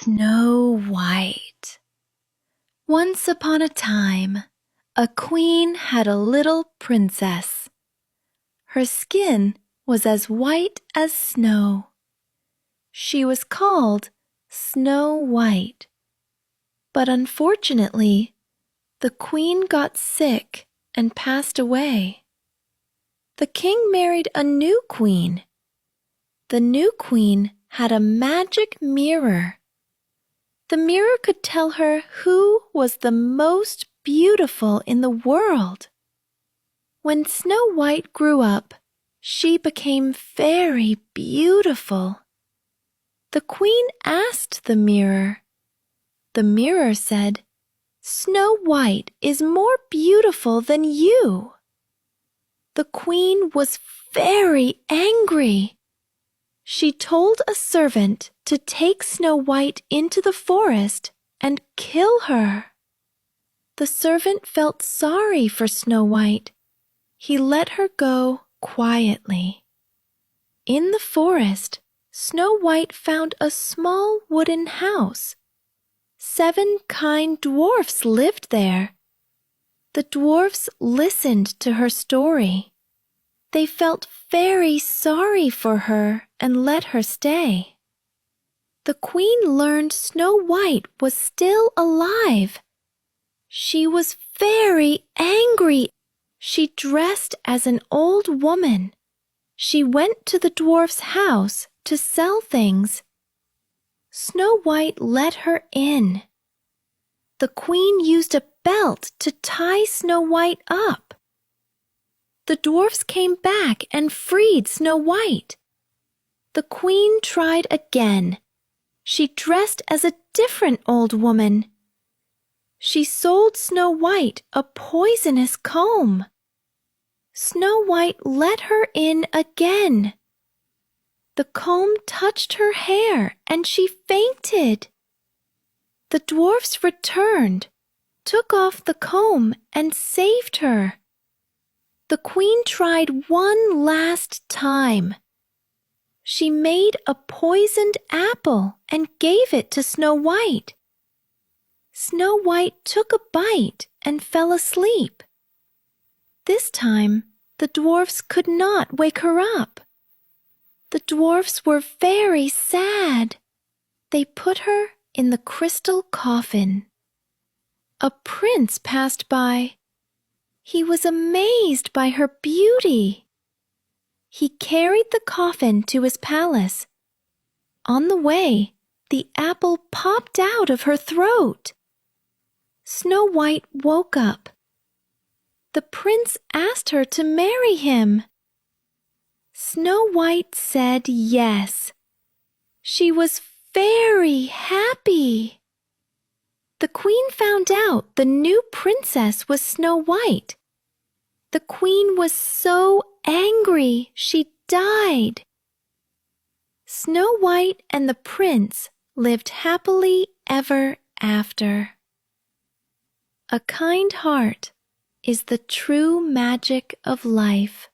Snow White. Once upon a time, a queen had a little princess. Her skin was as white as snow. She was called Snow White. But unfortunately, the queen got sick and passed away. The king married a new queen. The new queen had a magic mirror. The mirror could tell her who was the most beautiful in the world. When Snow White grew up, she became very beautiful. The queen asked the mirror. The mirror said, "Snow White is more beautiful than you." The queen was very angry. She told a servant to take Snow White into the forest and kill her. The servant felt sorry for Snow White. He let her go quietly. In the forest, Snow White found a small wooden house. 7 kind dwarfs lived there. The dwarfs listened to her story. They felt very sorry for her and let her stay. The queen learned Snow White was still alive. She was very angry. She dressed as an old woman. She went to the dwarf's house to sell things. Snow White let her in. The queen used a belt to tie Snow White up. The dwarfs came back and freed Snow White. The queen tried again. She dressed as a different old woman. She sold Snow White a poisonous comb. Snow White let her in again. The comb touched her hair and she fainted. The dwarfs returned, took off the comb and saved her. The queen tried one last time. She made a poisoned apple and gave it to Snow White. Snow White took a bite and fell asleep. This time, the dwarfs could not wake her up. The dwarfs were very sad. They put her in the crystal coffin. A prince passed by. He was amazed by her beauty. He carried the coffin to his palace. On the way, the apple popped out of her throat. Snow White woke up. The prince asked her to marry him. Snow White said yes. She was very happy. The queen found out the new princess was Snow White. The queen was so angry she died. Snow White and the prince lived happily ever after. A kind heart is the true magic of life.